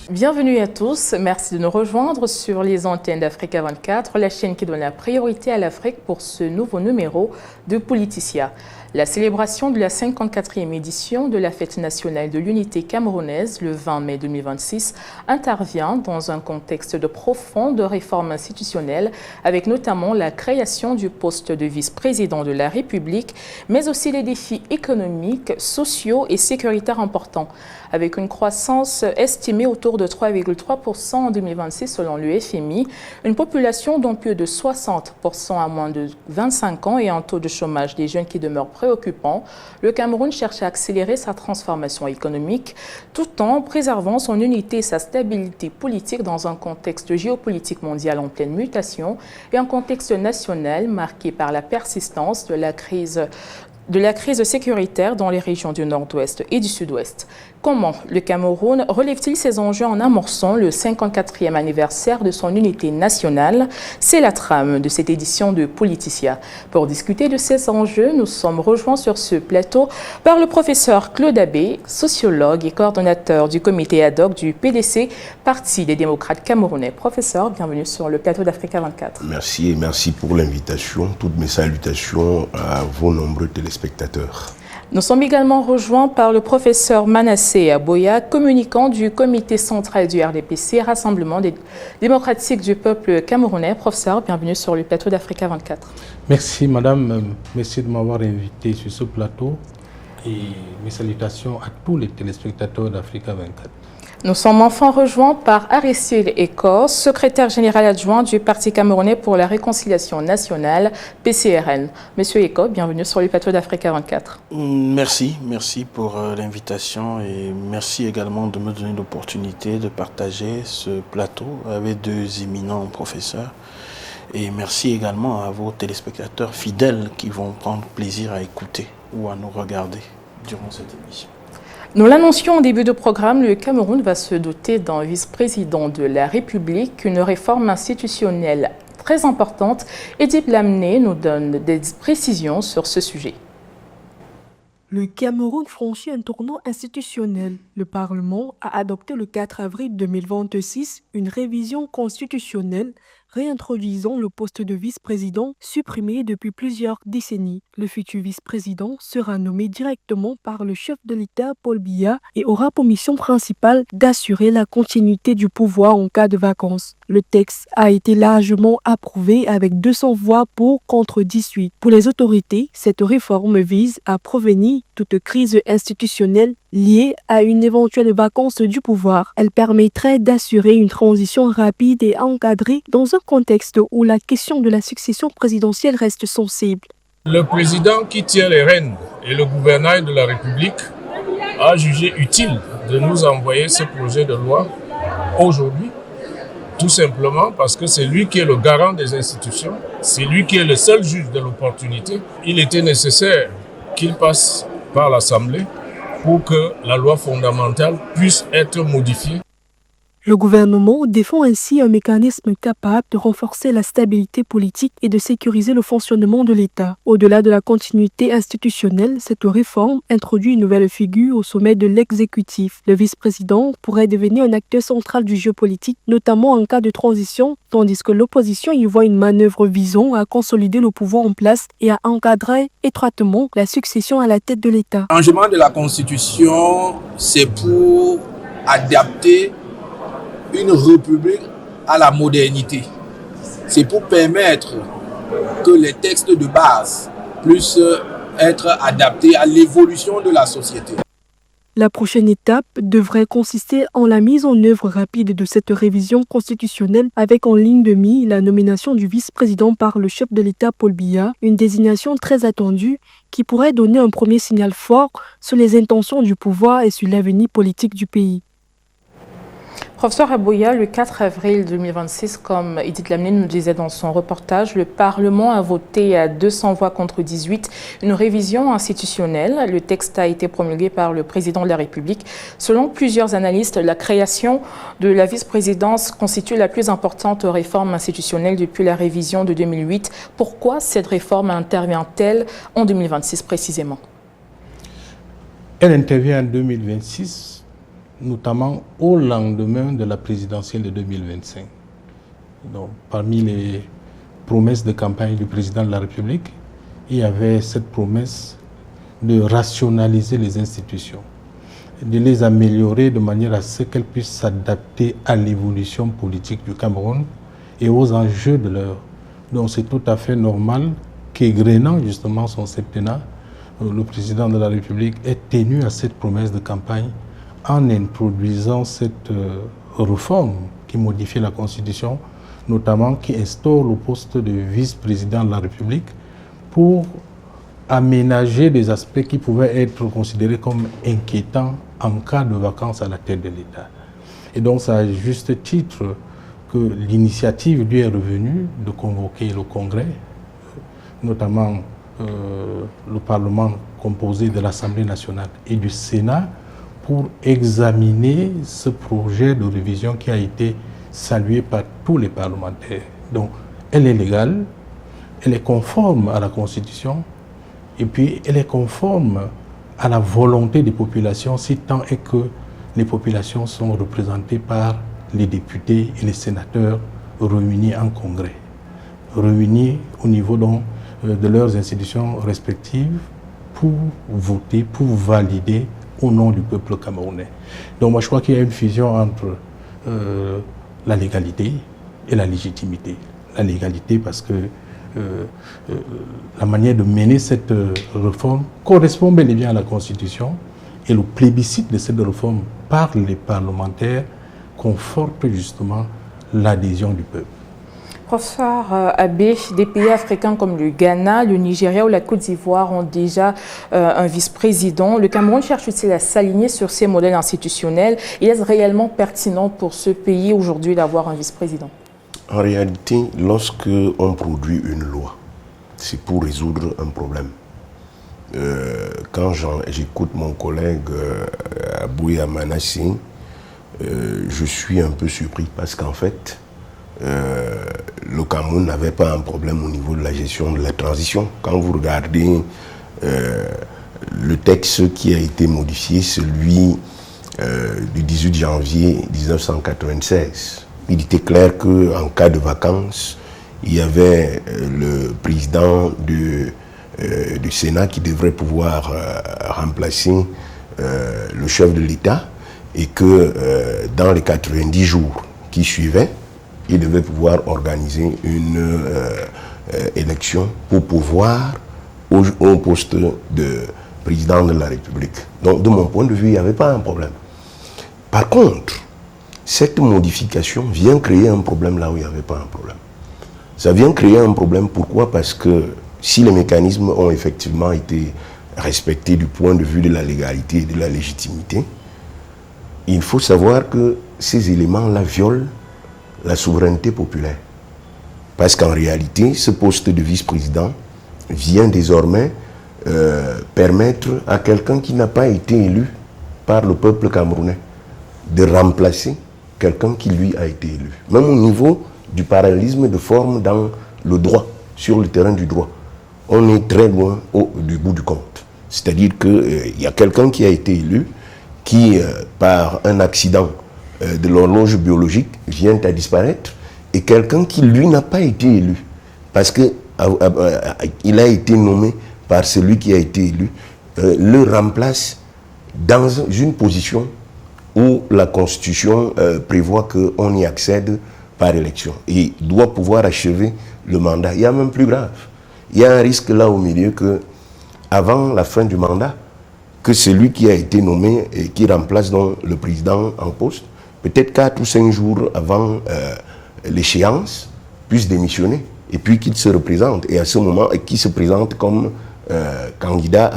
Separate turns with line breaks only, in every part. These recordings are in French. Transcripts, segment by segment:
Bienvenue à tous, merci de nous rejoindre sur les antennes d'Africa 24, la chaîne qui donne la priorité à l'Afrique pour ce nouveau numéro de Politicia. La célébration de la 54e édition de la Fête nationale de l'unité camerounaise, le 20 mai 2026, intervient dans un contexte de profonde réforme institutionnelle, avec notamment la création du poste de vice-président de la République, mais aussi les défis économiques, sociaux et sécuritaires importants, avec une croissance estimée autour de 3,3% en 2026 selon le FMI, une population dont plus de 60% a moins de 25 ans et un taux de chômage des jeunes qui demeure préoccupant. Le Cameroun cherche à accélérer sa transformation économique tout en préservant son unité et sa stabilité politique dans un contexte géopolitique mondial en pleine mutation et un contexte national marqué par la persistance de la crise sécuritaire dans les régions du Nord-Ouest et du Sud-Ouest. Comment le Cameroun relève-t-il ses enjeux en amorçant le 54e anniversaire de son unité nationale? C'est la trame de cette édition de Politicia. Pour discuter de ces enjeux, nous sommes rejoints sur ce plateau par le professeur Claude Abbé, sociologue et coordonnateur du comité ad hoc du PDC, Parti des démocrates camerounais. Professeur, bienvenue sur le plateau d'Africa 24.
Merci et merci pour l'invitation. Toutes mes salutations à vos nombreux téléspectateurs.
Nous sommes également rejoints par le professeur Manassé Aboya, communicant du comité central du RDPC, Rassemblement démocratique du peuple camerounais. Professeur, bienvenue sur le plateau d'Africa 24.
Merci madame, merci de m'avoir invité sur ce plateau et mes salutations à tous les téléspectateurs d'Africa 24.
Nous sommes enfin rejoints par Aristide Eko, secrétaire général adjoint du Parti camerounais pour la réconciliation nationale, PCRN. Monsieur Eko, bienvenue sur le plateau d'Africa 24.
Merci pour l'invitation et merci également de me donner l'opportunité de partager ce plateau avec deux éminents professeurs. Et merci également à vos téléspectateurs fidèles qui vont prendre plaisir à écouter ou à nous regarder durant cette émission.
Nous l'annoncions au début du programme, le Cameroun va se doter d'un vice-président de la République, une réforme institutionnelle très importante. Edith Lamné nous donne des précisions sur ce sujet.
Le Cameroun franchit un tournant institutionnel. Le Parlement a adopté le 4 avril 2026 une révision constitutionnelle réintroduisant le poste de vice-président supprimé depuis plusieurs décennies. Le futur vice-président sera nommé directement par le chef de l'État, Paul Biya, et aura pour mission principale d'assurer la continuité du pouvoir en cas de vacances. Le texte a été largement approuvé avec 200 voix pour contre 18. Pour les autorités, cette réforme vise à prévenir toute crise institutionnelle liée à une éventuelle vacance du pouvoir. Elle permettrait d'assurer une transition rapide et encadrée dans un contexte où la question de la succession présidentielle reste sensible.
Le président qui tient les rênes et le gouvernail de la République a jugé utile de nous envoyer ce projet de loi aujourd'hui, tout simplement parce que c'est lui qui est le garant des institutions, c'est lui qui est le seul juge de l'opportunité. Il était nécessaire qu'il passe par l'Assemblée pour que la loi fondamentale puisse être modifiée.
Le gouvernement défend ainsi un mécanisme capable de renforcer la stabilité politique et de sécuriser le fonctionnement de l'État. Au-delà de la continuité institutionnelle, cette réforme introduit une nouvelle figure au sommet de l'exécutif. Le vice-président pourrait devenir un acteur central du jeu politique, notamment en cas de transition, tandis que l'opposition y voit une manœuvre visant à consolider le pouvoir en place et à encadrer étroitement la succession à la tête de l'État.
Le changement de la Constitution, c'est pour adapter une république à la modernité. C'est pour permettre que les textes de base puissent être adaptés à l'évolution de la société.
La prochaine étape devrait consister en la mise en œuvre rapide de cette révision constitutionnelle avec en ligne de mire la nomination du vice-président par le chef de l'État Paul Biya, une désignation très attendue qui pourrait donner un premier signal fort sur les intentions du pouvoir et sur l'avenir politique du pays.
Professeur Aboya, le 4 avril 2026, comme Edith Lamné nous disait dans son reportage, le Parlement a voté à 200 voix contre 18 une révision institutionnelle. Le texte a été promulgué par le président de la République. Selon plusieurs analystes, la création de la vice-présidence constitue la plus importante réforme institutionnelle depuis la révision de 2008. Pourquoi cette réforme intervient-elle en 2026 précisément?
Elle intervient en 2026 notamment au lendemain de la présidentielle de 2025. Donc, parmi les promesses de campagne du président de la République, il y avait cette promesse de rationaliser les institutions, de les améliorer de manière à ce qu'elles puissent s'adapter à l'évolution politique du Cameroun et aux enjeux de l'heure. Donc c'est tout à fait normal qu'égrenant justement son septennat, le président de la République ait tenu à cette promesse de campagne en introduisant cette réforme qui modifie la Constitution, notamment qui instaure le poste de vice-président de la République pour aménager des aspects qui pouvaient être considérés comme inquiétants en cas de vacances à la tête de l'État. Et donc c'est à juste titre que l'initiative lui est revenue de convoquer le Congrès, notamment le Parlement composé de l'Assemblée nationale et du Sénat, pour examiner ce projet de révision qui a été salué par tous les parlementaires. Donc elle est légale, elle est conforme à la Constitution, et puis elle est conforme à la volonté des populations, si tant est que les populations sont représentées par les députés et les sénateurs réunis en congrès, réunis au niveau donc, de leurs institutions respectives pour voter, pour valider au nom du peuple camerounais. Donc moi je crois qu'il y a une fusion entre la légalité et la légitimité. La légalité parce que la manière de mener cette réforme correspond bel et bien à la Constitution, et le plébiscite de cette réforme par les parlementaires conforte justement l'adhésion du peuple.
Professeur Abbé, des pays africains comme le Ghana, le Nigeria ou la Côte d'Ivoire ont déjà un vice-président. Le Cameroun cherche-t-il à s'aligner sur ces modèles institutionnels? Et est-ce réellement pertinent pour ce pays aujourd'hui d'avoir un vice-président?
En réalité, lorsque on produit une loi, c'est pour résoudre un problème. Quand j'écoute mon collègue Abouya Manassi, je suis un peu surpris parce qu'en fait, le Cameroun n'avait pas un problème au niveau de la gestion de la transition. Quand vous regardez le texte qui a été modifié, celui du 18 janvier 1996, il était clair qu'en cas de vacances, il y avait le président du Sénat qui devrait pouvoir remplacer le chef de l'État, et que dans les 90 jours qui suivaient, il devait pouvoir organiser une élection pour pouvoir au poste de président de la République. Donc de mon point de vue, il n'y avait pas un problème. Par contre, cette modification vient créer un problème là où il n'y avait pas un problème. Ça vient créer un problème, pourquoi? Parce que si les mécanismes ont effectivement été respectés du point de vue de la légalité et de la légitimité, il faut savoir que ces éléments-là violent la souveraineté populaire. Parce qu'en réalité, ce poste de vice-président vient désormais permettre à quelqu'un qui n'a pas été élu par le peuple camerounais de remplacer quelqu'un qui lui a été élu. Même au niveau du parallélisme de forme dans le droit, sur le terrain du droit, on est très loin du bout du compte. C'est-à-dire qu'il y a quelqu'un qui a été élu, qui, par un accident de l'horloge biologique, vient à disparaître, et quelqu'un qui, lui, n'a pas été élu, parce qu'il a été nommé par celui qui a été élu, le remplace dans une position où la Constitution prévoit qu'on y accède par élection et doit pouvoir achever le mandat. Il y a même plus grave. Il y a un risque là au milieu que, avant la fin du mandat, que celui qui a été nommé et qui remplace donc le président en poste, peut-être 4 ou 5 jours avant l'échéance, puisse démissionner et puis qu'il se représente. Et à ce moment, qu'il se présente comme candidat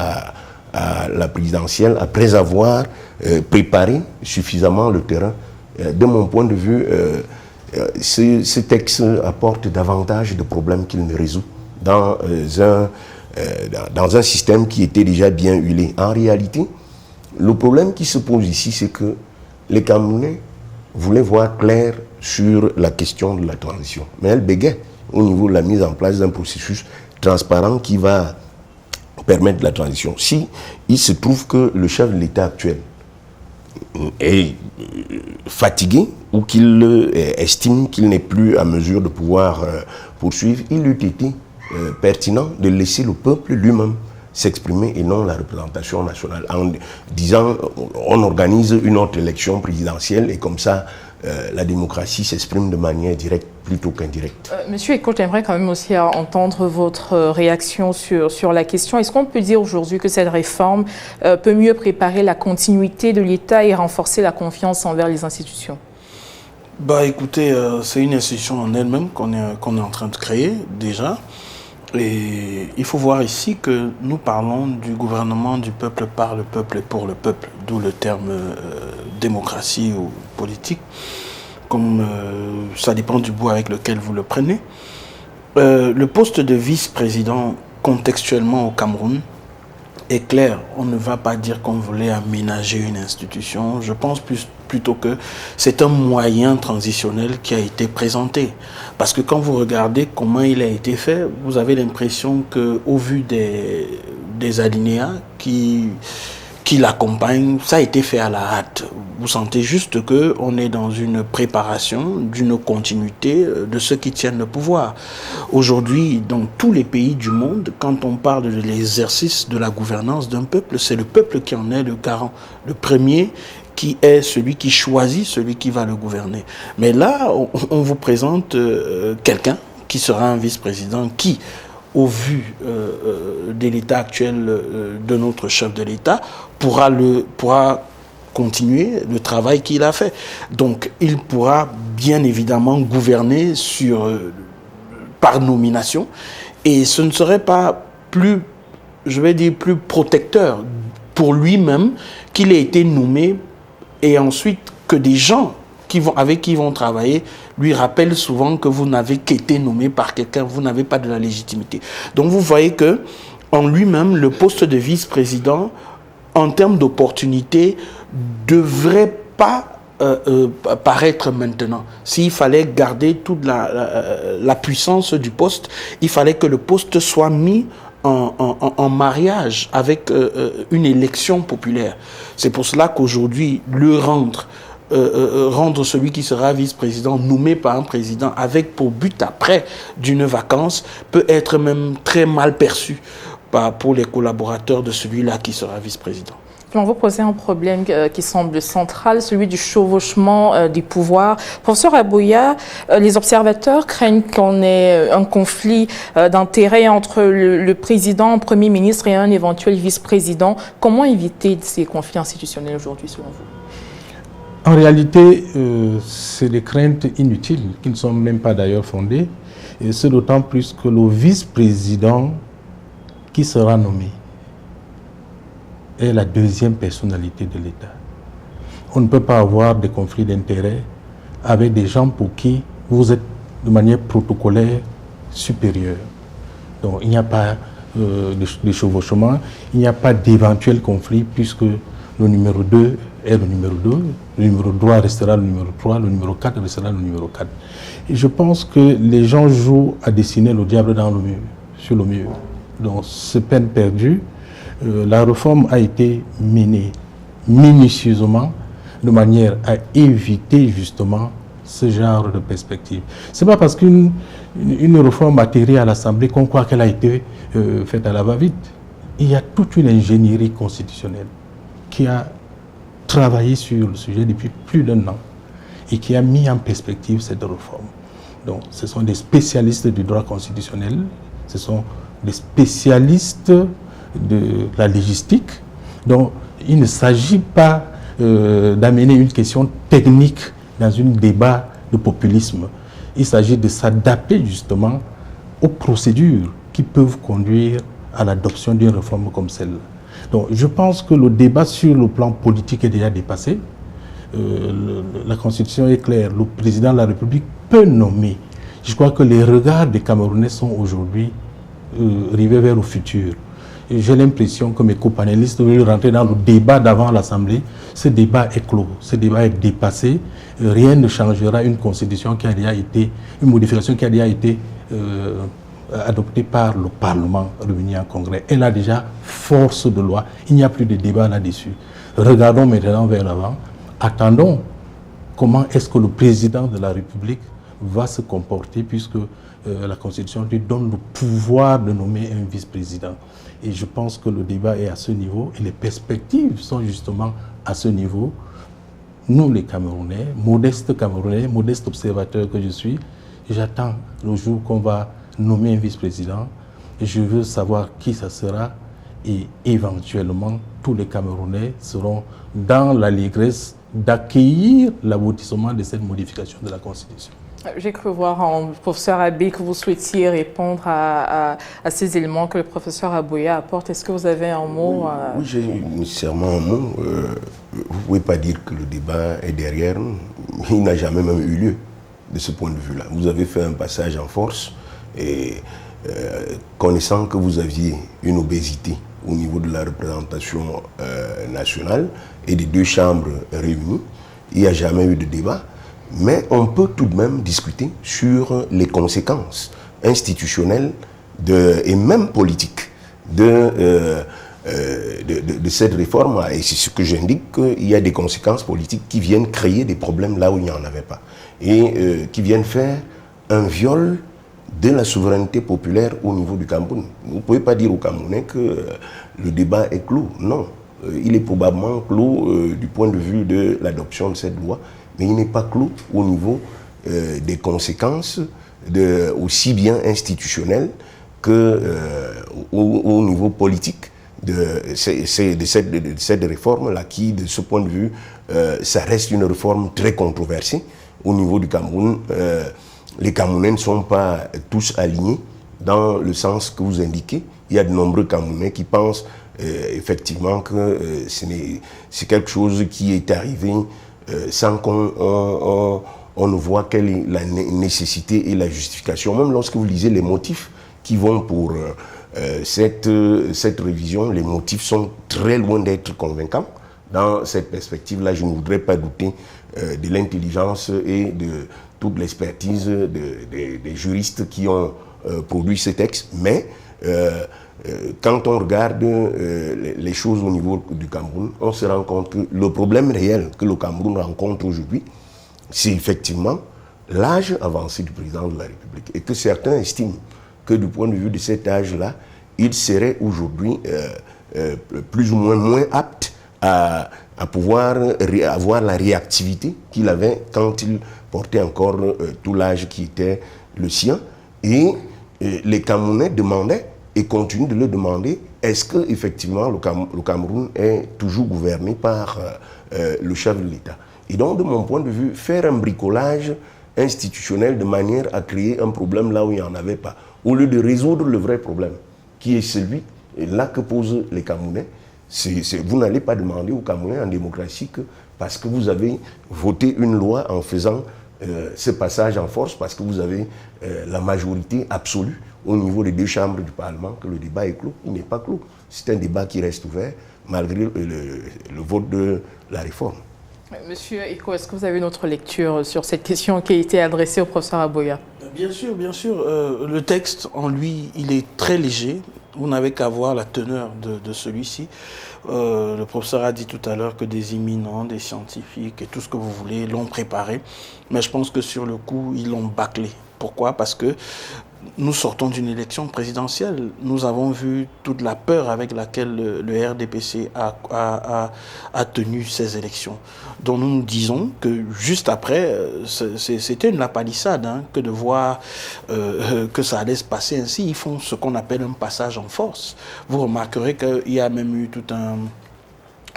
à la présidentielle après avoir préparé suffisamment le terrain. De mon point de vue, ce texte apporte davantage de problèmes qu'il ne résout dans un système qui était déjà bien huilé. En réalité, le problème qui se pose ici, c'est que les Camerounais voulaient voir clair sur la question de la transition. Mais elle bégait au niveau de la mise en place d'un processus transparent qui va permettre la transition. Si il se trouve que le chef de l'État actuel est fatigué ou qu'il estime qu'il n'est plus à mesure de pouvoir poursuivre, il eût été pertinent de laisser le peuple lui-même s'exprimer et non la représentation nationale, en disant on organise une autre élection présidentielle et comme ça la démocratie s'exprime de manière directe plutôt qu'indirecte.
Monsieur Eko, j'aimerais quand même aussi entendre votre réaction sur la question. Est-ce qu'on peut dire aujourd'hui que cette réforme peut mieux préparer la continuité de l'État et renforcer la confiance envers les institutions?
Bah écoutez, c'est une institution en elle-même qu'on est en train de créer déjà. Et il faut voir ici que nous parlons du gouvernement du peuple, par le peuple et pour le peuple, d'où le terme démocratie ou politique, comme ça dépend du bout avec lequel vous le prenez. Le poste de vice-président contextuellement au Cameroun est clair. On ne va pas dire qu'on voulait aménager une institution. Je pense plutôt que c'est un moyen transitionnel qui a été présenté. Parce que quand vous regardez comment il a été fait, vous avez l'impression qu'au vu des alinéas qui l'accompagnent, ça a été fait à la hâte. Vous sentez juste qu'on est dans une préparation d'une continuité de ceux qui tiennent le pouvoir. Aujourd'hui, dans tous les pays du monde, quand on parle de l'exercice de la gouvernance d'un peuple, c'est le peuple qui en est le garant. Le premier qui est celui qui choisit, celui qui va le gouverner. Mais là, on vous présente quelqu'un qui sera un vice-président qui, au vu de l'état actuel de notre chef de l'État, pourra continuer le travail qu'il a fait. Donc, il pourra bien évidemment gouverner par nomination, et ce ne serait pas plus, je vais dire, plus protecteur pour lui-même qu'il ait été nommé, et ensuite que des gens avec qui ils vont travailler lui rappellent souvent que vous n'avez qu'été nommé par quelqu'un, vous n'avez pas de la légitimité. Donc vous voyez que en lui-même, le poste de vice-président, en termes d'opportunité, devrait pas paraître maintenant. S'il fallait garder toute la puissance du poste, il fallait que le poste soit mis en mariage avec une élection populaire. C'est pour cela qu'aujourd'hui, rendre celui qui sera vice-président nommé par un président avec pour but après d'une vacance peut être même très mal perçu pour les collaborateurs de celui-là qui sera vice-président.
On va poser un problème qui semble central, celui du chevauchement des pouvoirs. Professeur Abouya, les observateurs craignent qu'on ait un conflit d'intérêts entre le président, le Premier ministre et un éventuel vice-président. Comment éviter ces conflits institutionnels aujourd'hui, selon vous?
En réalité, c'est des craintes inutiles, qui ne sont même pas d'ailleurs fondées. Et c'est d'autant plus que le vice-président qui sera nommé est la deuxième personnalité de l'État. On ne peut pas avoir des conflits d'intérêts avec des gens pour qui vous êtes de manière protocolaire supérieure. Donc il n'y a pas de chevauchement, il n'y a pas d'éventuel conflit puisque le numéro 2 est le numéro 2, le numéro 3 restera le numéro 3, le numéro 4 restera le numéro 4. Et je pense que les gens jouent à dessiner le diable dans le mur, sur le mur. Donc c'est peine perdue. La réforme a été menée minutieusement de manière à éviter justement ce genre de perspective. Ce n'est pas parce qu'une réforme atterrit à l'Assemblée qu'on croit qu'elle a été faite à la va-vite. Il y a toute une ingénierie constitutionnelle qui a travaillé sur le sujet depuis plus d'1 an et qui a mis en perspective cette réforme. Donc ce sont des spécialistes du droit constitutionnel, ce sont des spécialistes de la légistique. Donc il ne s'agit pas d'amener une question technique dans un débat de populisme. Il s'agit de s'adapter justement aux procédures qui peuvent conduire à l'adoption d'une réforme comme celle-là. Donc je pense que le débat sur le plan politique est déjà dépassé. La Constitution est claire, le président de la République peut nommer. Je crois que les regards des Camerounais sont aujourd'hui rivés vers le futur. J'ai l'impression que mes copanélistes veulent rentrer dans le débat d'avant l'Assemblée. Ce débat est clos, ce débat est dépassé. Rien ne changera une constitution qui a déjà été, une modification qui a déjà été adoptée par le Parlement réuni en Congrès. Elle a déjà force de loi. Il n'y a plus de débat là-dessus. Regardons maintenant vers l'avant. attendons comment est-ce que le président de la République va se comporter, puisque la Constitution lui donne le pouvoir de nommer un vice-président. Et je pense que le débat est à ce niveau et les perspectives sont justement à ce niveau. Nous, les Camerounais, modestes observateurs que je suis, j'attends le jour qu'on va nommer un vice-président. Je veux savoir qui ça sera et éventuellement tous les Camerounais seront dans l'allégresse d'accueillir l'aboutissement de cette modification de la Constitution.
J'ai cru voir en professeur Abbé que vous souhaitiez répondre à ces éléments que le professeur Abouya apporte. Est-ce que vous avez un mot
Oui, j'ai nécessairement un mot. Vous ne pouvez pas dire que le débat est derrière nous. Il n'a jamais même eu lieu de ce point de vue-là. Vous avez fait un passage en force et connaissant que vous aviez une obésité au niveau de la représentation nationale et des deux chambres réunies, il n'y a jamais eu de débat. Mais on peut tout de même discuter sur les conséquences institutionnelles et même politiques de cette réforme. Et c'est ce que j'indique, qu'il y a des conséquences politiques qui viennent créer des problèmes là où il n'y en avait pas. Et qui viennent faire un viol de la souveraineté populaire au niveau du Cameroun. Vous ne pouvez pas dire aux Camerounais que le débat est clos. Non, il est probablement clos du point de vue de l'adoption de cette loi. Mais il n'est pas clos au niveau des conséquences, aussi bien institutionnelles qu'au niveau politique de cette réforme-là, qui, de ce point de vue, ça reste une réforme très controversée au niveau du Cameroun. Les Camerounais ne sont pas tous alignés dans le sens que vous indiquez. Il y a de nombreux Camerounais qui pensent effectivement que c'est quelque chose qui est arrivé sans qu'on ne voit quelle est la nécessité et la justification. Même lorsque vous lisez les motifs qui vont pour cette révision, les motifs sont très loin d'être convaincants. Dans cette perspective-là, je ne voudrais pas douter de l'intelligence et de toute l'expertise des juristes qui ont produit ce texte. Mais quand on regarde les choses au niveau du Cameroun, on se rend compte que le problème réel que le Cameroun rencontre aujourd'hui, c'est effectivement l'âge avancé du président de la République. Et que certains estiment que du point de vue de cet âge-là, il serait aujourd'hui plus ou moins apte à pouvoir avoir la réactivité qu'il avait quand il portait encore tout l'âge qui était le sien. Et les Camerounais demandaient et continue de le demander, est-ce qu'effectivement le Cameroun est toujours gouverné par le chef de l'État? Et donc, de mon point de vue, faire un bricolage institutionnel de manière à créer un problème là où il n'y en avait pas, au lieu de résoudre le vrai problème, qui est celui là que posent les Camerounais, vous n'allez pas demander aux Camerounais en démocratie que parce que vous avez voté une loi en faisant ce passage en force, parce que vous avez la majorité absolue au niveau des deux chambres du Parlement, que le débat est clos. Il n'est pas clos. C'est un débat qui reste ouvert malgré le vote de la réforme.
Monsieur Eko, est-ce que vous avez une autre lecture sur cette question qui a été adressée au professeur Abouya?
Bien sûr, bien sûr. Le texte en lui, il est très léger. Vous n'avez qu'à voir la teneur de celui-ci. Le professeur a dit tout à l'heure que des éminents, des scientifiques et tout ce que vous voulez l'ont préparé. Mais je pense que sur le coup, ils l'ont bâclé. Pourquoi? Parce que nous sortons d'une élection présidentielle. Nous avons vu toute la peur avec laquelle le RDPC a tenu ces élections. Donc nous nous disons que juste après, c'était une lapalissade, que de voir que ça allait se passer ainsi. Ils font ce qu'on appelle un passage en force. Vous remarquerez qu'il y a même eu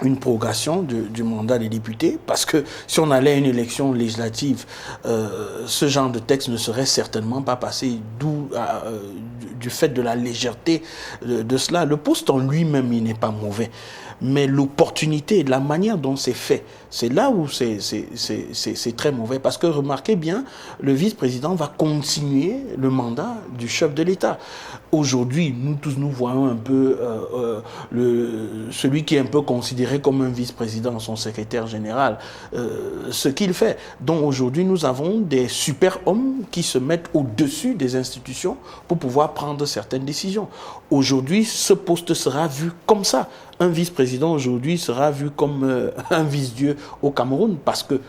une prorogation du mandat des députés, parce que si on allait à une élection législative, ce genre de texte ne serait certainement pas passé, du fait de la légèreté de cela. Le poste en lui-même, il n'est pas mauvais, mais l'opportunité, la manière dont c'est fait, c'est là où c'est très mauvais, parce que remarquez bien, le vice-président va continuer le mandat du chef de l'État. Aujourd'hui, nous tous, nous voyons un peu celui qui est un peu considéré comme un vice-président, son secrétaire général, ce qu'il fait. Donc aujourd'hui, nous avons des super-hommes qui se mettent au-dessus des institutions pour pouvoir prendre certaines décisions. Aujourd'hui, ce poste sera vu comme ça. un vice-président aujourd'hui sera vu comme un vice-dieu au Cameroun parce que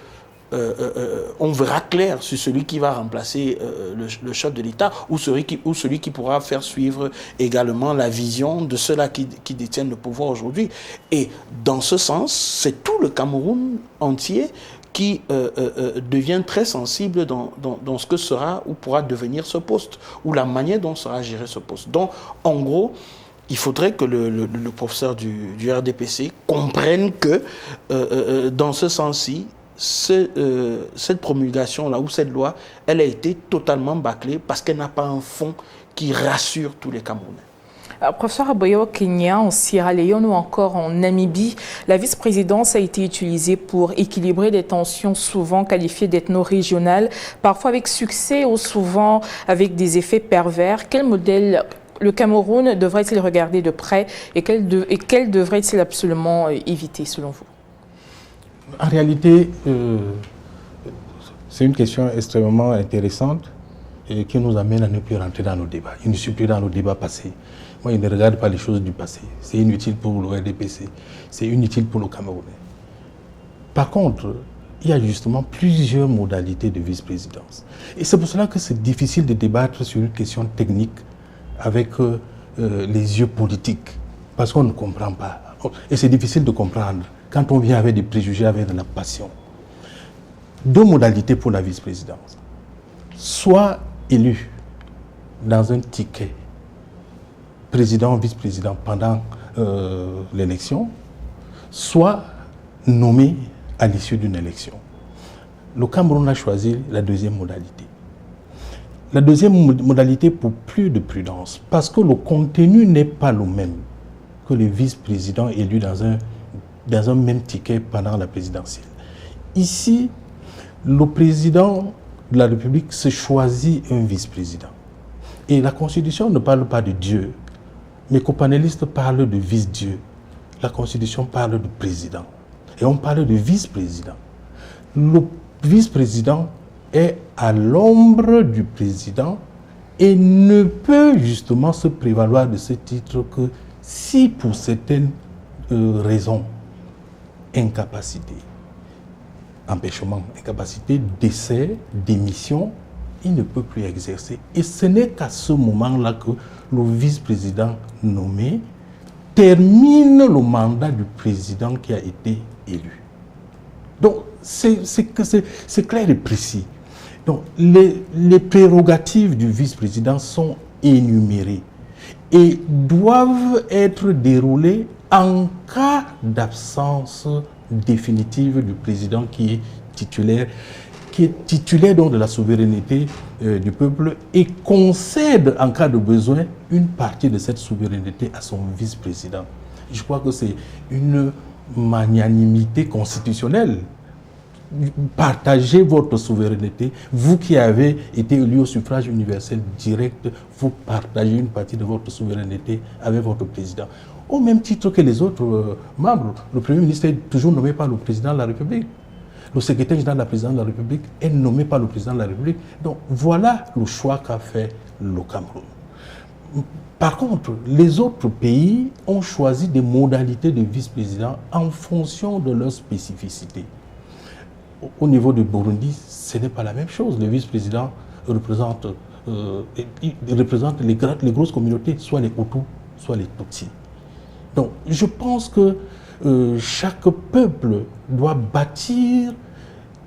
on verra clair sur celui qui va remplacer le chef de l'État ou celui qui pourra faire suivre également la vision de ceux-là qui détiennent le pouvoir aujourd'hui. Et dans ce sens, c'est tout le Cameroun entier qui devient très sensible dans ce que sera ou pourra devenir ce poste, ou la manière dont sera géré ce poste. Donc, en gros, il faudrait que le professeur du RDPC comprenne que, dans ce sens-ci, cette promulgation-là, ou cette loi, elle a été totalement bâclée parce qu'elle n'a pas un fond qui rassure tous les Camerounais.
Professeur Aboya, au Kenya, en Sierra Leone ou encore en Namibie, la vice-présidence a été utilisée pour équilibrer des tensions souvent qualifiées d'ethno-régionales, parfois avec succès ou souvent avec des effets pervers. Quel modèle le Cameroun devrait-il regarder de près et quel devrait-il absolument éviter selon vous?
En réalité, c'est une question extrêmement intéressante et qui nous amène à ne plus rentrer dans nos débats. Je ne suis plus dans nos débats passés. Moi, je ne regarde pas les choses du passé. C'est inutile pour le RDPC. C'est inutile pour le Camerounais. Par contre, il y a justement plusieurs modalités de vice-présidence. Et c'est pour cela que c'est difficile de débattre sur une question technique avec les yeux politiques. Parce qu'on ne comprend pas. Et c'est difficile de comprendre quand on vient avec des préjugés, avec de la passion. Deux modalités pour la vice-présidence. Soit élu dans un ticket président, vice-président pendant l'élection, soit nommé à l'issue d'une élection. Le Cameroun a choisi la deuxième modalité. La deuxième modalité pour plus de prudence, parce que le contenu n'est pas le même que les vice-présidents élus dans un même ticket pendant la présidentielle. Ici, le président de la République se choisit un vice-président. Et la Constitution ne parle pas de Dieu. Mes copanélistes parlent de vice-dieu. La Constitution parle de président. Et on parle de vice-président. Le vice-président est à l'ombre du président et ne peut justement se prévaloir de ce titre que si pour certaines raisons, incapacité, empêchement, incapacité, décès, démission, il ne peut plus exercer. Et ce n'est qu'à ce moment-là que le vice-président nommé termine le mandat du président qui a été élu. Donc, c'est clair et précis. Donc, les prérogatives du vice-président sont énumérées et doivent être déroulées en cas d'absence définitive du président qui est titulaire donc de la souveraineté du peuple et concède en cas de besoin une partie de cette souveraineté à son vice-président. Je crois que c'est une magnanimité constitutionnelle. Partagez votre souveraineté. Vous qui avez été élu au suffrage universel direct, vous partagez une partie de votre souveraineté avec votre président. Au même titre que les autres membres, le Premier ministre est toujours nommé par le président de la République. Le secrétaire général de la présidence de la République est nommé par le président de la République. Donc voilà le choix qu'a fait le Cameroun. Par contre, les autres pays ont choisi des modalités de vice-président en fonction de leurs spécificités. Au niveau du Burundi, ce n'est pas la même chose. Le vice-président représente les grosses communautés, soit les Hutus, soit les Tutsis. Donc je pense que chaque peuple doit bâtir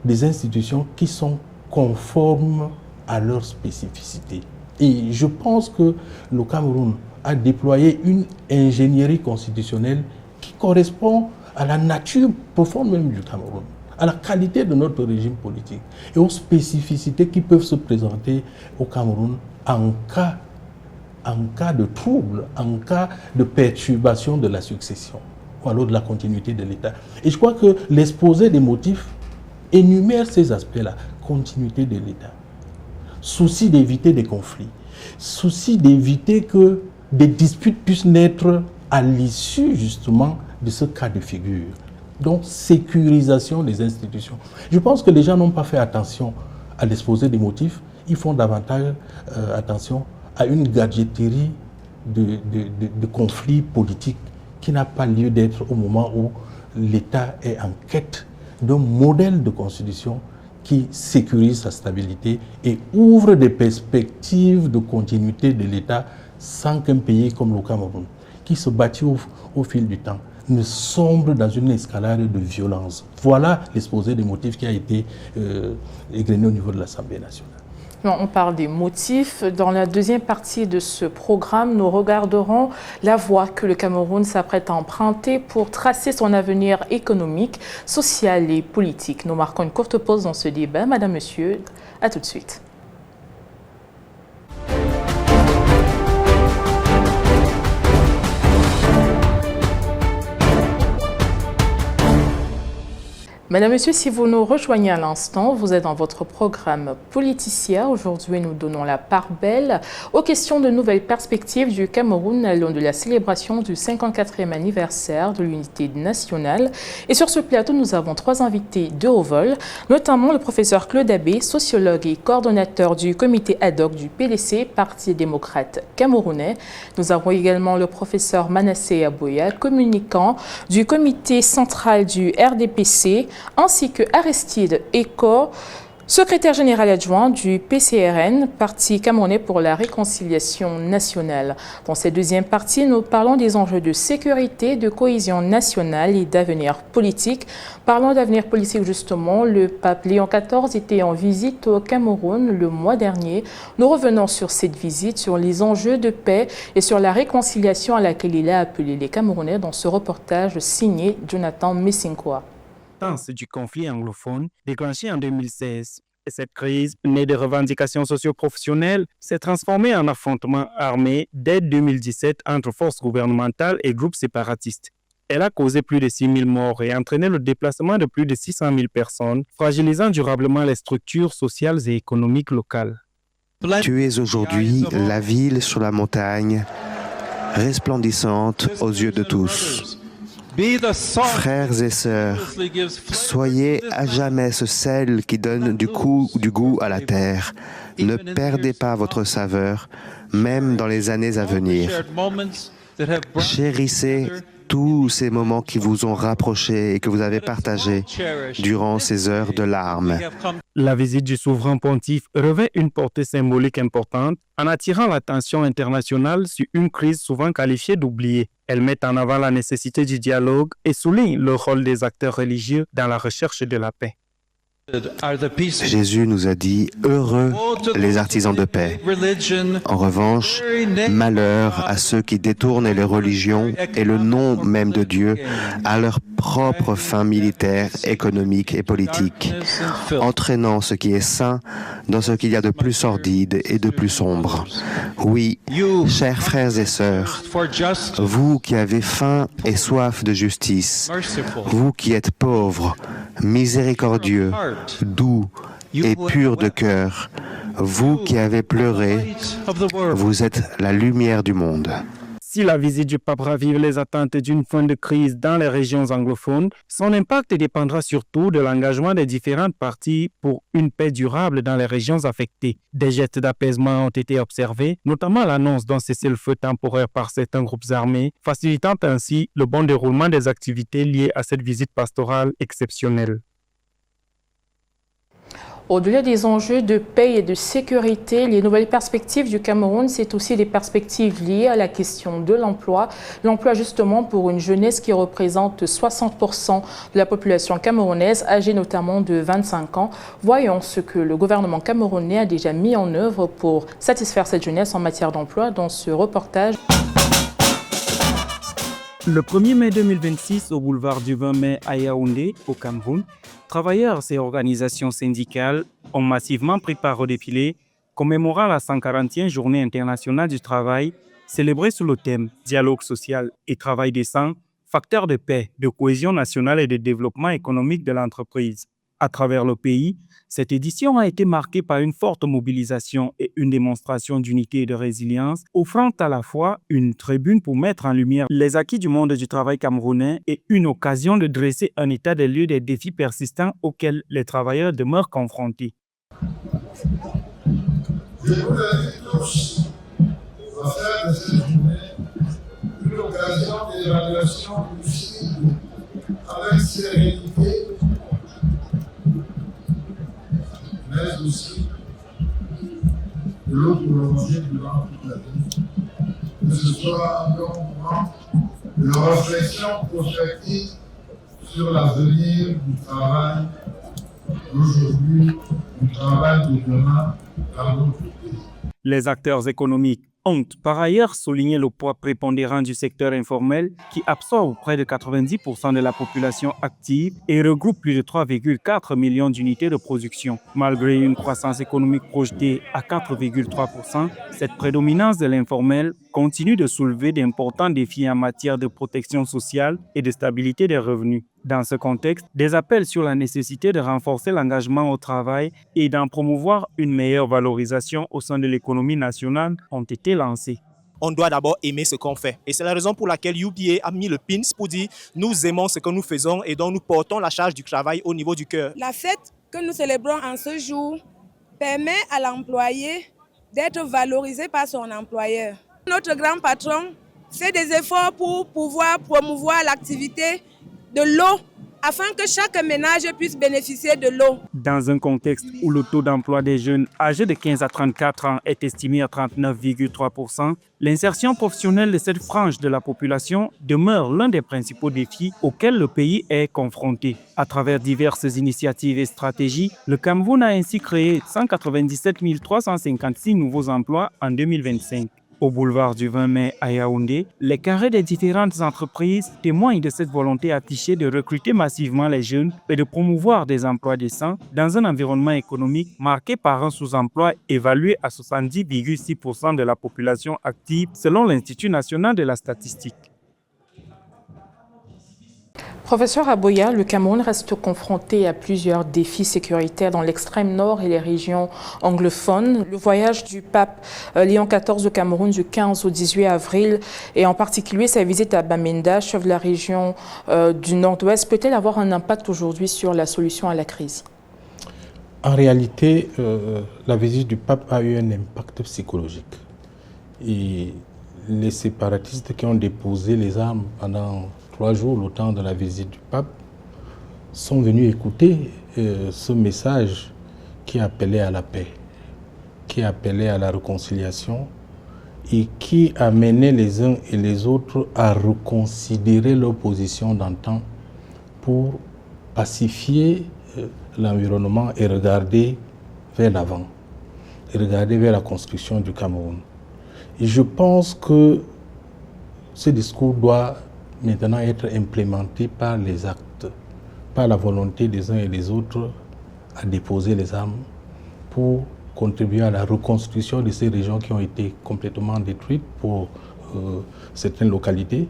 des institutions qui sont conformes à leurs spécificités. Et je pense que le Cameroun a déployé une ingénierie constitutionnelle qui correspond à la nature profonde même du Cameroun, à la qualité de notre régime politique et aux spécificités qui peuvent se présenter au Cameroun en cas de trouble, en cas de perturbation de la succession ou alors de la continuité de l'État. Et je crois que l'exposé des motifs énumère ces aspects-là. Continuité de l'État, souci d'éviter des conflits, souci d'éviter que des disputes puissent naître à l'issue justement de ce cas de figure. Donc, sécurisation des institutions. Je pense que les gens n'ont pas fait attention à l'exposé des motifs. Ils font davantage attention à une gadgeterie de conflits politiques qui n'a pas lieu d'être au moment où l'État est en quête d'un modèle de constitution qui sécurise sa stabilité et ouvre des perspectives de continuité de l'État sans qu'un pays comme le Cameroun, qui se bâtit au fil du temps, ne sombre dans une escalade de violence. Voilà l'exposé des motifs qui a été égrené au niveau de l'Assemblée nationale.
On parle des motifs. Dans la deuxième partie de ce programme, nous regarderons la voie que le Cameroun s'apprête à emprunter pour tracer son avenir économique, social et politique. Nous marquons une courte pause dans ce débat. Madame, Monsieur, à tout de suite. Madame, Monsieur, si vous nous rejoignez à l'instant, vous êtes dans votre programme Politicia. Aujourd'hui, nous donnons la part belle aux questions de nouvelles perspectives du Cameroun à l'aune de la célébration du 54e anniversaire de l'unité nationale. Et sur ce plateau, nous avons 3 invités de haut vol, notamment le professeur Claude Abbé, sociologue et coordonnateur du comité ad hoc du PDC, Parti démocrate camerounais. Nous avons également le professeur Manasseh Aboya, communicant du comité central du RDPC, ainsi que Aristide Eko, secrétaire général adjoint du PCRN, Parti camerounais pour la réconciliation nationale. Dans cette deuxième partie, nous parlons des enjeux de sécurité, de cohésion nationale et d'avenir politique. Parlons d'avenir politique justement, le pape Léon XIV était en visite au Cameroun le mois dernier. Nous revenons sur cette visite, sur les enjeux de paix et sur la réconciliation à laquelle il a appelé les Camerounais dans ce reportage signé Jonathan Messinkoa.
Du conflit anglophone déclenché en 2016. Et cette crise, née de revendications socio-professionnelles, s'est transformée en affrontement armé dès 2017 entre forces gouvernementales et groupes séparatistes. Elle a causé plus de 6 000 morts et entraîné le déplacement de plus de 600 000 personnes, fragilisant durablement les structures sociales et économiques locales.
Tu es aujourd'hui la ville sur la montagne, resplendissante aux yeux de tous. Frères et sœurs, soyez à jamais ce sel qui donne du goût à la terre. Ne perdez pas votre saveur, même dans les années à venir. Chérissez tous ces moments qui vous ont rapprochés et que vous avez partagés durant ces heures de larmes.
La visite du souverain pontife revêt une portée symbolique importante en attirant l'attention internationale sur une crise souvent qualifiée d'oubliée. Elle met en avant la nécessité du dialogue et souligne le rôle des acteurs religieux dans la recherche de la paix.
Jésus nous a dit « Heureux les artisans de paix ». En revanche, malheur à ceux qui détournent les religions et le nom même de Dieu à leur propre fin militaire, économique et politique, entraînant ce qui est saint dans ce qu'il y a de plus sordide et de plus sombre. Oui, chers frères et sœurs, vous qui avez faim et soif de justice, vous qui êtes pauvres, miséricordieux, doux et pur de cœur, vous qui avez pleuré, vous êtes la lumière du monde.
Si la visite du pape ravive les attentes d'une fin de crise dans les régions anglophones, son impact dépendra surtout de l'engagement des différentes parties pour une paix durable dans les régions affectées. Des gestes d'apaisement ont été observés, notamment l'annonce d'un cessez-le-feu temporaire par certains groupes armés, facilitant ainsi le bon déroulement des activités liées à cette visite pastorale exceptionnelle.
Au-delà des enjeux de paix et de sécurité, les nouvelles perspectives du Cameroun, c'est aussi des perspectives liées à la question de l'emploi. L'emploi justement pour une jeunesse qui représente 60% de la population camerounaise, âgée notamment de 25 ans. Voyons ce que le gouvernement camerounais a déjà mis en œuvre pour satisfaire cette jeunesse en matière d'emploi dans ce reportage.
Le 1er mai 2026, au boulevard du 20 mai à Yaoundé, au Cameroun, travailleurs et organisations syndicales ont massivement pris part au défilé commémorant la 140e Journée internationale du travail, célébrée sous le thème « Dialogue social et travail décent, facteur de paix, de cohésion nationale et de développement économique de l'entreprise ». À travers le pays, cette édition a été marquée par une forte mobilisation et une démonstration d'unité et de résilience, offrant à la fois une tribune pour mettre en lumière les acquis du monde du travail camerounais et une occasion de dresser un état des lieux des défis persistants auxquels les travailleurs demeurent confrontés.
Je vous invite tous à faire de cette journée une occasion l'occasion de l'évaluation du cycle avec sérénité, mais aussi de l'eau prolongée durant toute la vie. Que ce soit un long moment de réflexion prospective sur l'avenir du travail d'aujourd'hui, du travail de demain dans notre pays.
Les acteurs économiques ont par ailleurs souligné le poids prépondérant du secteur informel qui absorbe près de 90% de la population active et regroupe plus de 3,4 millions d'unités de production. Malgré une croissance économique projetée à 4,3%, cette prédominance de l'informel continue de soulever d'importants défis en matière de protection sociale et de stabilité des revenus. Dans ce contexte, des appels sur la nécessité de renforcer l'engagement au travail et d'en promouvoir une meilleure valorisation au sein de l'économie nationale ont été lancés.
On doit d'abord aimer ce qu'on fait. Et c'est la raison pour laquelle UPA a mis le pins pour dire nous aimons ce que nous faisons et donc nous portons la charge du travail au niveau du cœur.
La fête que nous célébrons en ce jour permet à l'employé d'être valorisé par son employeur. Notre grand patron fait des efforts pour pouvoir promouvoir l'activité de l'eau afin que chaque ménage puisse bénéficier de l'eau.
Dans un contexte où le taux d'emploi des jeunes âgés de 15 à 34 ans est estimé à 39,3%, l'insertion professionnelle de cette frange de la population demeure l'un des principaux défis auxquels le pays est confronté. À travers diverses initiatives et stratégies, le Cameroun a ainsi créé 197 356 nouveaux emplois en 2025. Au boulevard du 20 mai à Yaoundé, les carrés des différentes entreprises témoignent de cette volonté affichée de recruter massivement les jeunes et de promouvoir des emplois décents dans un environnement économique marqué par un sous-emploi évalué à 70,6% de la population active selon l'Institut national de la statistique.
Professeur Aboya, le Cameroun reste confronté à plusieurs défis sécuritaires dans l'extrême nord et les régions anglophones. Le voyage du pape Léon XIV au Cameroun du 15 au 18 avril et en particulier sa visite à Bamenda, chef de la région du nord-ouest, peut-elle avoir un impact aujourd'hui sur la solution à la crise?
En réalité, la visite du pape a eu un impact psychologique. Et les séparatistes qui ont déposé les armes pendant 3 jours, le temps de la visite du pape, sont venus écouter ce message qui appelait à la paix, qui appelait à la réconciliation et qui amenait les uns et les autres à reconsidérer leur position d'antan pour pacifier l'environnement et regarder vers l'avant, et regarder vers la construction du Cameroun. Et je pense que ce discours doit maintenant être implémenté par les actes, par la volonté des uns et des autres à déposer les armes pour contribuer à la reconstruction de ces régions qui ont été complètement détruites pour certaines localités,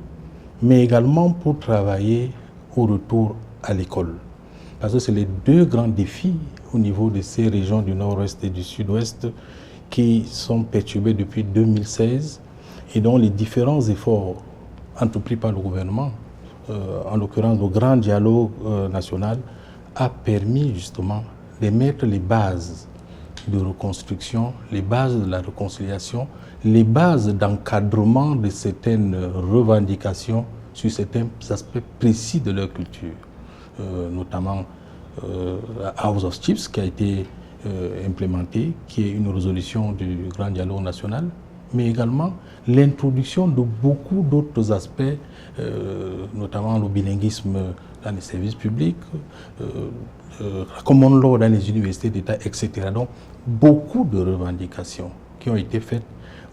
mais également pour travailler au retour à l'école. Parce que c'est les 2 grands défis au niveau de ces régions du nord-ouest et du sud-ouest qui sont perturbées depuis 2016 et dont les différents efforts entrepris par le gouvernement, en l'occurrence le grand dialogue national, a permis justement de mettre les bases de reconstruction, les bases de la réconciliation, les bases d'encadrement de certaines revendications sur certains aspects précis de leur culture, notamment House of Chiefs qui a été implémenté, qui est une résolution du grand dialogue national, mais également l'introduction de beaucoup d'autres aspects, notamment le bilinguisme dans les services publics, la common law dans les universités d'État, etc. Donc, beaucoup de revendications qui ont été faites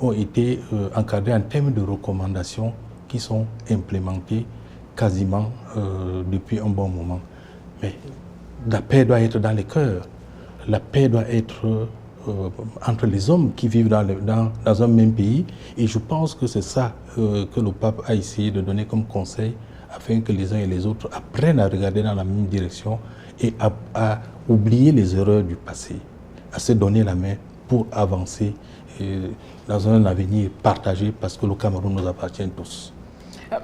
ont été encadrées en termes de recommandations qui sont implémentées quasiment depuis un bon moment. Mais la paix doit être dans les cœurs, la paix doit être entre les hommes qui vivent dans un même pays. Et je pense que c'est ça que le pape a essayé de donner comme conseil afin que les uns et les autres apprennent à regarder dans la même direction et à oublier les erreurs du passé, à se donner la main pour avancer dans un avenir partagé parce que le Cameroun nous appartient tous.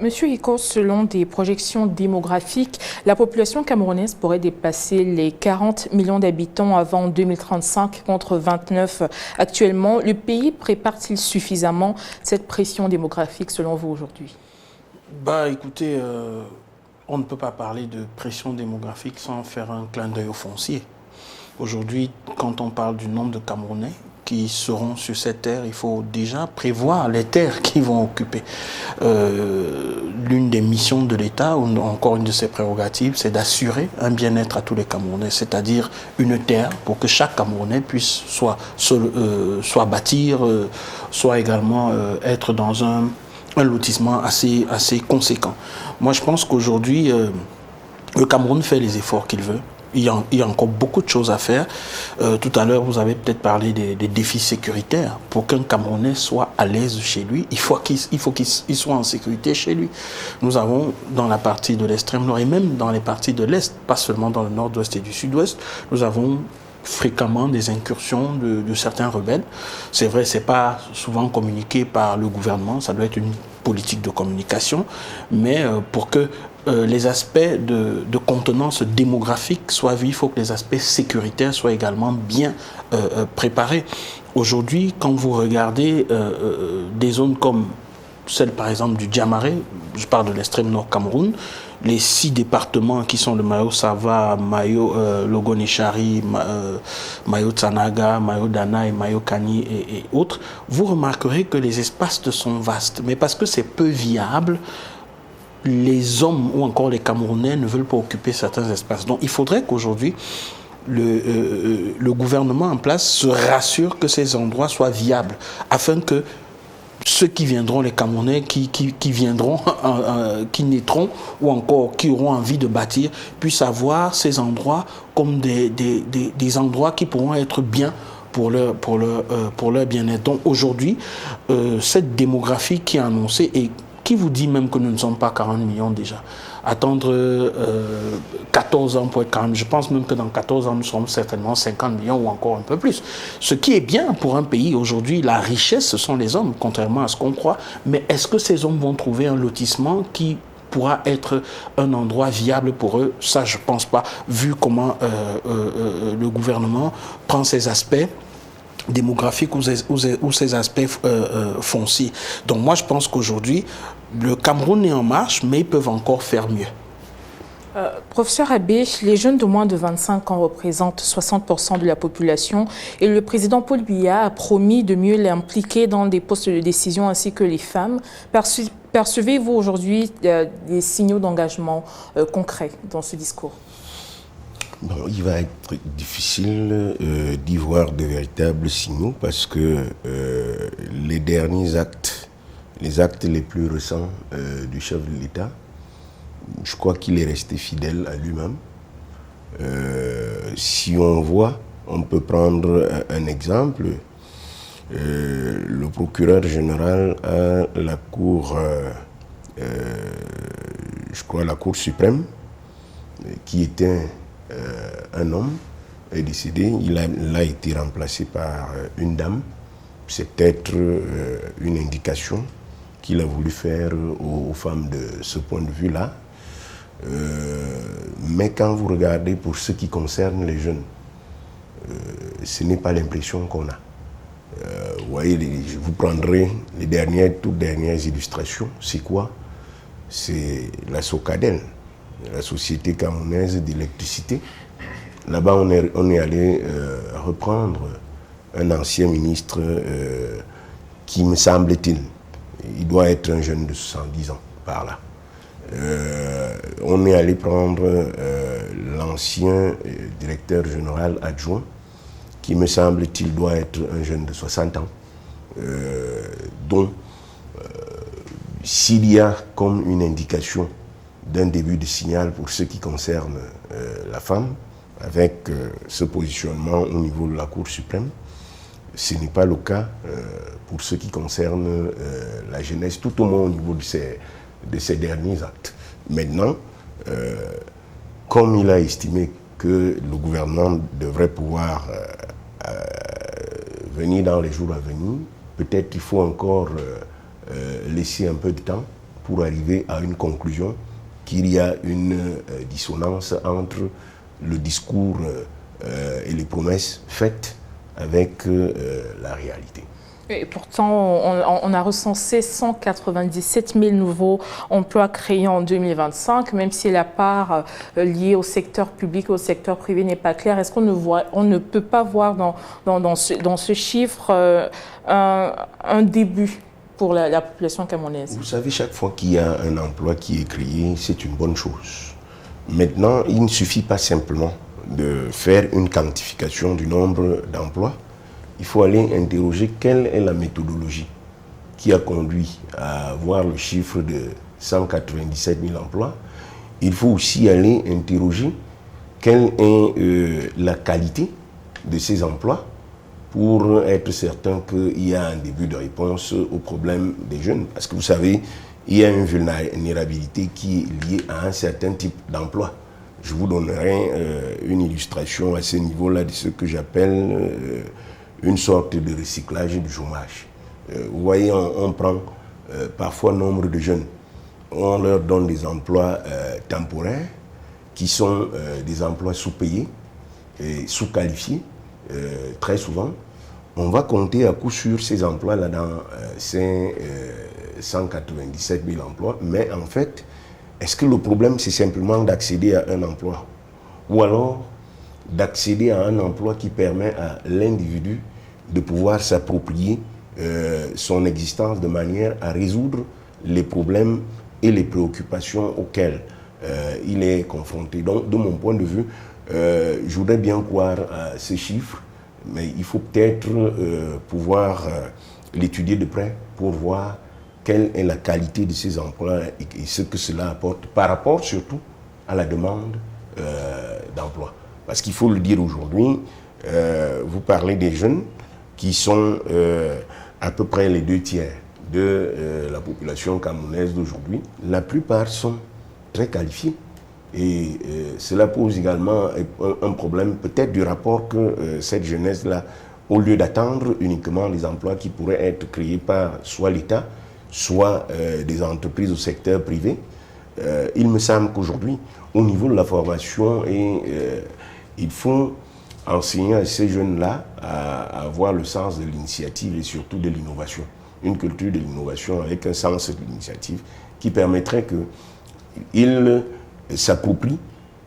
Monsieur Iko, selon des projections démographiques, la population camerounaise pourrait dépasser les 40 millions d'habitants avant 2035 contre 29 actuellement. Le pays prépare-t-il suffisamment cette pression démographique selon vous aujourd'hui?
Écoutez, on ne peut pas parler de pression démographique sans faire un clin d'œil au foncier. Aujourd'hui, quand on parle du nombre de Camerounais qui seront sur cette terre, il faut déjà prévoir les terres qu'ils vont occuper. L'une des missions de l'État, ou encore une de ses prérogatives, c'est d'assurer un bien-être à tous les Camerounais, c'est-à-dire une terre pour que chaque Camerounais puisse soit bâtir, soit également être dans un lotissement assez conséquent. Moi, je pense qu'aujourd'hui, le Cameroun fait les efforts qu'il veut. Il y a encore beaucoup de choses à faire. Tout à l'heure, vous avez peut-être parlé des défis sécuritaires. Pour qu'un Camerounais soit à l'aise chez lui, il faut qu'il soit en sécurité chez lui. Nous avons dans la partie de l'extrême nord et même dans les parties de l'Est, pas seulement dans le nord-ouest et du sud-ouest, nous avons fréquemment des incursions de certains rebelles. C'est vrai, c'est pas souvent communiqué par le gouvernement, ça doit être une politique de communication, mais pour que les aspects de contenance démographique soient vus, il faut que les aspects sécuritaires soient également bien préparés. Aujourd'hui, quand vous regardez des zones comme celle par exemple du Djamaré, je parle de l'extrême nord Cameroun, les 6 départements qui sont le Mayo-Sava, Logoneshari, Mayo-Tsanaga, Mayo-Dana, Mayo-Kani et autres, vous remarquerez que les espaces sont vastes. Mais parce que c'est peu viable, les hommes ou encore les Camerounais ne veulent pas occuper certains espaces. Donc il faudrait qu'aujourd'hui, le gouvernement en place se rassure que ces endroits soient viables, afin que ceux qui viendront, les Camerounais qui viendront, qui naîtront ou encore qui auront envie de bâtir, puissent avoir ces endroits comme des endroits qui pourront être bien pour leur bien-être. Donc aujourd'hui, cette démographie qui est annoncée et qui vous dit même que nous ne sommes pas 40 millions déjà. Attendre 14 ans pour être 40, je pense même que dans 14 ans, nous serons certainement 50 millions ou encore un peu plus. Ce qui est bien pour un pays aujourd'hui, la richesse, ce sont les hommes, contrairement à ce qu'on croit. Mais est-ce que ces hommes vont trouver un lotissement qui pourra être un endroit viable pour eux? Ça, je ne pense pas, vu comment le gouvernement prend ces aspects démographiques ou ces aspects fonciers. Donc moi, je pense qu'aujourd'hui, le Cameroun est en marche, mais ils peuvent encore faire mieux.
Professeur Abbé, les jeunes de moins de 25 ans représentent 60% de la population et le président Paul Biya a promis de mieux l'impliquer dans des postes de décision ainsi que les femmes. Percevez-vous aujourd'hui des signaux d'engagement concrets dans ce discours?
Bon, il va être difficile d'y voir de véritables signaux parce que les derniers actes, les actes les plus récents du chef de l'État, je crois qu'il est resté fidèle à lui-même. Si on voit, on peut prendre un exemple. Le procureur général à la Cour, je crois la Cour suprême, qui était un homme, est décédé. Il a été remplacé par une dame. C'est peut-être une indication qu'il a voulu faire aux femmes de ce point de vue-là. Mais quand vous regardez pour ce qui concerne les jeunes, ce n'est pas l'impression qu'on a. Vous voyez, vous prendrez les toutes dernières illustrations. C'est quoi? C'est la SOCADEL, la Société camerounaise d'électricité. Là-bas, on est allé reprendre un ancien ministre qui, me semble-t-il, il doit être un jeune de 70 ans, par là. On est allé prendre l'ancien directeur général adjoint, qui, me semble-t-il, doit être un jeune de 60 ans, dont s'il y a comme une indication d'un début de signal pour ce qui concerne la femme, avec ce positionnement au niveau de la Cour suprême, ce n'est pas le cas pour ce qui concerne la jeunesse, tout au moins au niveau de ces derniers actes. Maintenant, comme il a estimé que le gouvernement devrait pouvoir venir dans les jours à venir, peut-être qu'il faut encore laisser un peu de temps pour arriver à une conclusion qu'il y a une dissonance entre le discours et les promesses faites avec la réalité.
Et pourtant, on a recensé 197 000 nouveaux emplois créés en 2025, même si la part liée au secteur public et au secteur privé n'est pas claire. Est-ce qu'on ne peut pas voir dans ce chiffre un début pour la population camerounaise?
Vous savez, chaque fois qu'il y a un emploi qui est créé, c'est une bonne chose. Maintenant, il ne suffit pas simplement de faire une quantification du nombre d'emplois. Il faut aller interroger quelle est la méthodologie qui a conduit à avoir le chiffre de 197 000 emplois. Il faut aussi aller interroger quelle est la qualité de ces emplois pour être certain qu'il y a un début de réponse au problème des jeunes. Parce que vous savez, il y a une vulnérabilité qui est liée à un certain type d'emploi. Je vous donnerai une illustration à ce niveau-là de ce que j'appelle une sorte de recyclage du chômage. Vous voyez, on prend parfois nombre de jeunes, on leur donne des emplois temporaires qui sont des emplois sous-payés et sous-qualifiés, très souvent. On va compter à coup sûr ces emplois-là dans ces 197 000 emplois, mais en fait, est-ce que le problème c'est simplement d'accéder à un emploi ou alors d'accéder à un emploi qui permet à l'individu de pouvoir s'approprier son existence de manière à résoudre les problèmes et les préoccupations auxquelles il est confronté. Donc, de mon point de vue, je voudrais bien croire à ces chiffres, mais il faut peut-être pouvoir l'étudier de près pour voir quelle est la qualité de ces emplois et ce que cela apporte par rapport surtout à la demande d'emploi. Parce qu'il faut le dire aujourd'hui, vous parlez des jeunes qui sont à peu près les 2/3 de la population camerounaise d'aujourd'hui. La plupart sont très qualifiés et cela pose également un problème peut-être du rapport que cette jeunesse-là, au lieu d'attendre uniquement les emplois qui pourraient être créés par soit l'État, soit des entreprises au secteur privé, il me semble qu'aujourd'hui, au niveau de la formation, il faut enseigner à ces jeunes-là à avoir le sens de l'initiative et surtout de l'innovation. Une culture de l'innovation avec un sens de l'initiative qui permettrait qu'ils s'approprient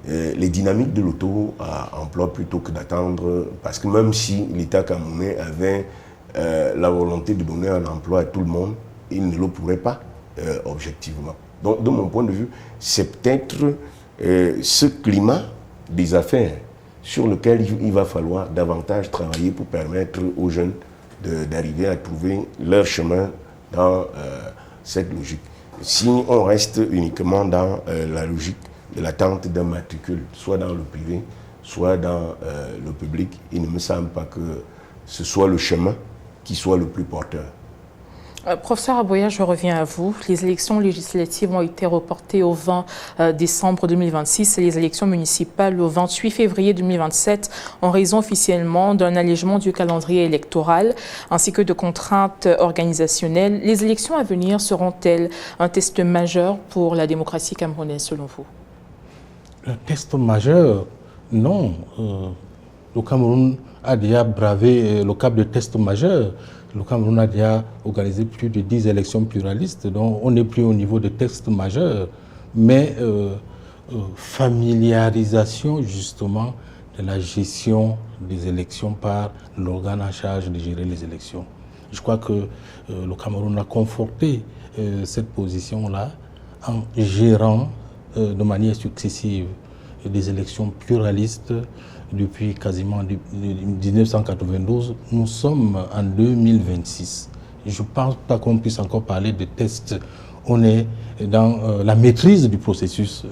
les dynamiques de l'auto-emploi plutôt que d'attendre, parce que même si l'État camerounais avait la volonté de donner un emploi à tout le monde, il ne le pourrait pas objectivement. Donc, de mon point de vue, c'est peut-être ce climat des affaires sur lequel il va falloir davantage travailler pour permettre aux jeunes d'arriver à trouver leur chemin dans cette logique. Si on reste uniquement dans la logique de l'attente d'un matricule, soit dans le privé, soit dans le public, il ne me semble pas que ce soit le chemin qui soit le plus porteur.
Professeur Aboya, je reviens à vous. Les élections législatives ont été reportées au 20 décembre 2026 et les élections municipales au 28 février 2027 en raison officiellement d'un allègement du calendrier électoral ainsi que de contraintes organisationnelles. Les élections à venir seront-elles un test majeur pour la démocratie camerounaise selon vous?
Un test majeur, non. Le Cameroun a déjà bravé le cap de test majeur. Le Cameroun a déjà organisé plus de 10 élections pluralistes, donc on n'est plus au niveau de texte majeur, mais familiarisation justement de la gestion des élections par l'organe en charge de gérer les élections. Je crois que le Cameroun a conforté cette position-là en gérant de manière successive des élections pluralistes depuis quasiment 1992. Nous sommes en 2026. Je ne pense pas qu'on puisse encore parler de tests. On est dans la maîtrise du processus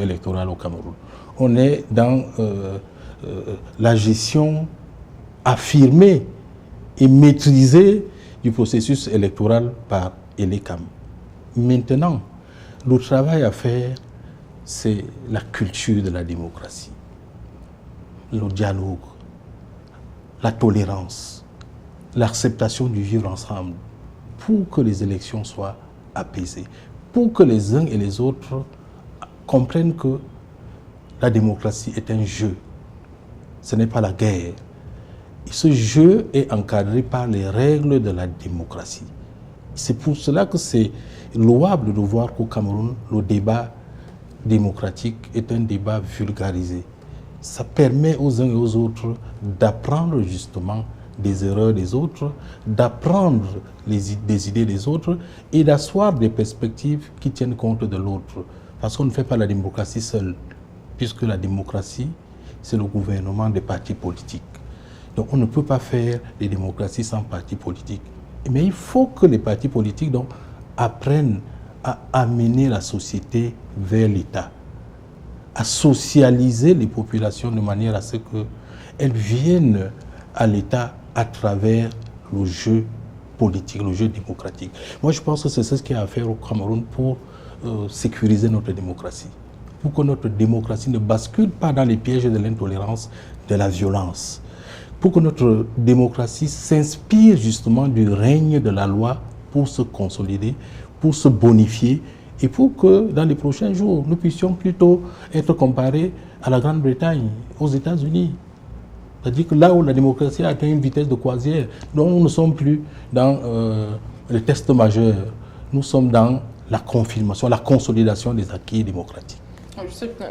électoral au Cameroun. On est dans la gestion affirmée et maîtrisée du processus électoral par ELECAM. Maintenant, le travail à faire, c'est la culture de la démocratie, le dialogue, la tolérance, l'acceptation du vivre ensemble pour que les élections soient apaisées, pour que les uns et les autres comprennent que la démocratie est un jeu, ce n'est pas la guerre. ce jeu est encadré par les règles de la démocratie. C'est pour cela que c'est louable de voir qu'au Cameroun, le débat démocratique est un débat vulgarisé. Ça permet aux uns et aux autres d'apprendre justement des erreurs des autres, d'apprendre des idées des autres et d'asseoir des perspectives qui tiennent compte de l'autre. Parce qu'on ne fait pas la démocratie seule, puisque la démocratie, c'est le gouvernement des partis politiques. Donc on ne peut pas faire des démocraties sans partis politiques. Mais il faut que les partis politiques donc, apprennent à amener la société vers l'État, à socialiser les populations de manière à ce qu'elles viennent à l'État à travers le jeu politique, le jeu démocratique. Moi, je pense que c'est ce qu'il y a à faire au Cameroun pour sécuriser notre démocratie, pour que notre démocratie ne bascule pas dans les pièges de l'intolérance, de la violence, pour que notre démocratie s'inspire justement du règne de la loi pour se consolider, pour se bonifier et pour que dans les prochains jours, nous puissions plutôt être comparés à la Grande-Bretagne, aux États-Unis. C'est-à-dire que là où la démocratie a atteint une vitesse de croisière, nous ne sommes plus dans les tests majeurs, nous sommes dans la confirmation, la consolidation des acquis démocratiques.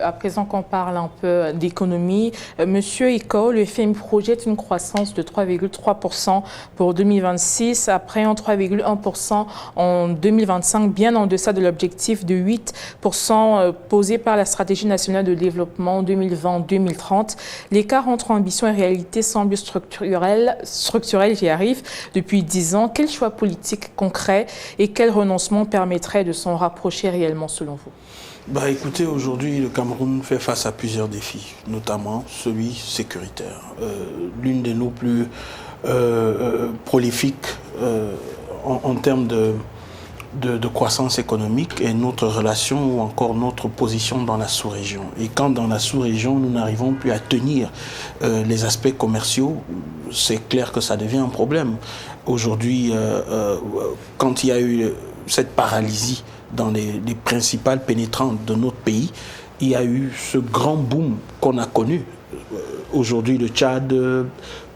À présent qu'on parle un peu d'économie, Monsieur Iko, le FMI projette une croissance de 3,3% pour 2026, après un 3,1% en 2025, bien en deçà de l'objectif de 8% posé par la stratégie nationale de développement 2020-2030. L'écart entre ambition et réalité semble structurel, j'y arrive, depuis 10 ans. Quel choix politique concret et quel renoncement permettrait de s'en rapprocher réellement selon vous?
Écoutez, aujourd'hui, le Cameroun fait face à plusieurs défis, notamment celui sécuritaire. L'une de nos plus prolifiques en termes de croissance économique est notre relation ou encore notre position dans la sous-région. Et quand dans la sous-région, nous n'arrivons plus à tenir les aspects commerciaux, c'est clair que ça devient un problème. Aujourd'hui, quand il y a eu cette paralysie dans les principales pénétrantes de notre pays, il y a eu ce grand boom qu'on a connu. Aujourd'hui, le Tchad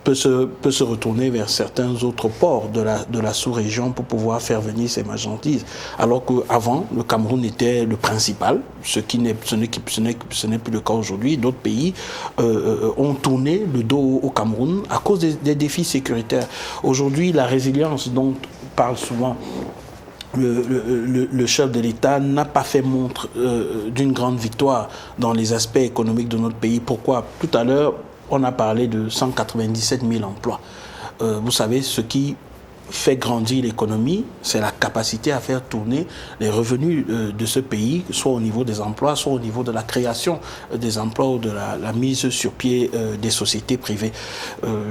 peut se retourner vers certains autres ports de la sous-région pour pouvoir faire venir ses marchandises. Alors qu'avant, le Cameroun était le principal, ce n'est plus le cas aujourd'hui. D'autres pays ont tourné le dos au Cameroun à cause des défis sécuritaires. Aujourd'hui, la résilience dont parle souvent le chef de l'État n'a pas fait montre d'une grande victoire dans les aspects économiques de notre pays. Pourquoi? Tout à l'heure, on a parlé de 197 000 emplois. Vous savez, ce qui fait grandir l'économie, c'est la capacité à faire tourner les revenus de ce pays, soit au niveau des emplois, soit au niveau de la création des emplois ou de la mise sur pied des sociétés privées.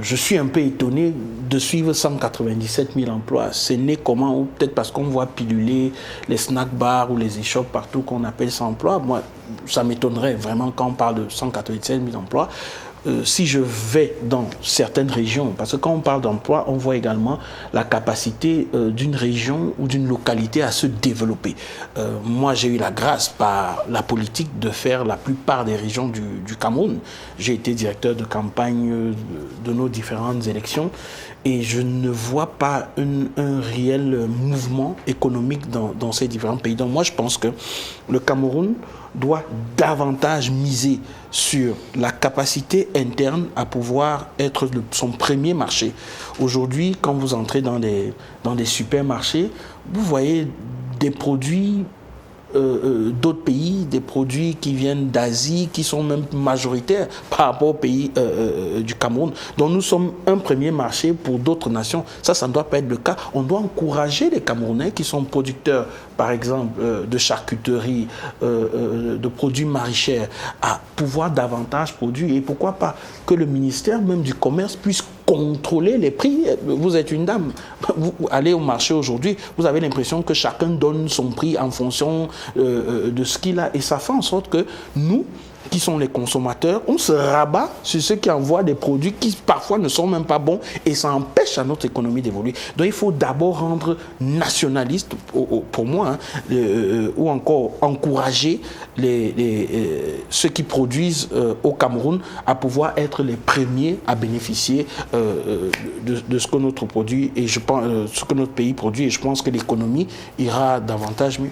Je suis un peu étonné de suivre 197 000 emplois. C'est né comment? Ou peut-être parce qu'on voit piluler les snack bars ou les échoppes partout qu'on appelle ça emploi. Moi, ça m'étonnerait vraiment quand on parle de 197 000 emplois. Si je vais dans certaines régions, parce que quand on parle d'emploi, on voit également la capacité d'une région ou d'une localité à se développer. Moi, j'ai eu la grâce par la politique de faire la plupart des régions du Cameroun. J'ai été directeur de campagne de nos différentes élections et je ne vois pas un réel mouvement économique dans ces différents pays. Donc moi, je pense que le Cameroun doit davantage miser sur la capacité interne à pouvoir être son premier marché. Aujourd'hui, quand vous entrez dans des supermarchés, vous voyez des produits d'autres pays, des produits qui viennent d'Asie, qui sont même majoritaires par rapport au pays du Cameroun. Donc nous sommes un premier marché pour d'autres nations. Ça ne doit pas être le cas. On doit encourager les Camerounais qui sont producteurs, par exemple, de charcuterie, de produits maraîchers, à pouvoir davantage produire. Et pourquoi pas que le ministère même du Commerce puisse contrôler les prix. Vous êtes une dame, vous allez au marché aujourd'hui, vous avez l'impression que chacun donne son prix en fonction de ce qu'il a. Et ça fait en sorte que nous, qui sont les consommateurs, on se rabat sur ceux qui envoient des produits qui parfois ne sont même pas bons et ça empêche à notre économie d'évoluer. Donc il faut d'abord rendre nationaliste, pour moi, ou encore encourager ceux qui produisent au Cameroun à pouvoir être les premiers à bénéficier de ce que notre produit et je pense ce que notre pays produit, et je pense que l'économie ira davantage mieux.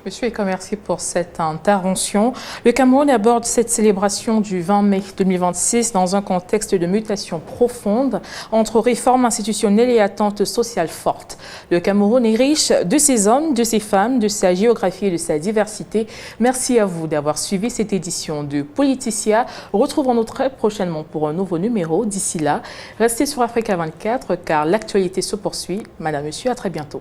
Monsieur Eka, merci pour cette intervention. Le Cameroun aborde cette célébration du 20 mai 2026 dans un contexte de mutation profonde entre réformes institutionnelles et attentes sociales fortes. Le Cameroun est riche de ses hommes, de ses femmes, de sa géographie et de sa diversité. Merci à vous d'avoir suivi cette édition de Politicia. Retrouvons-nous très prochainement pour un nouveau numéro. D'ici là, restez sur Africa 24 car l'actualité se poursuit. Madame, monsieur, à très bientôt.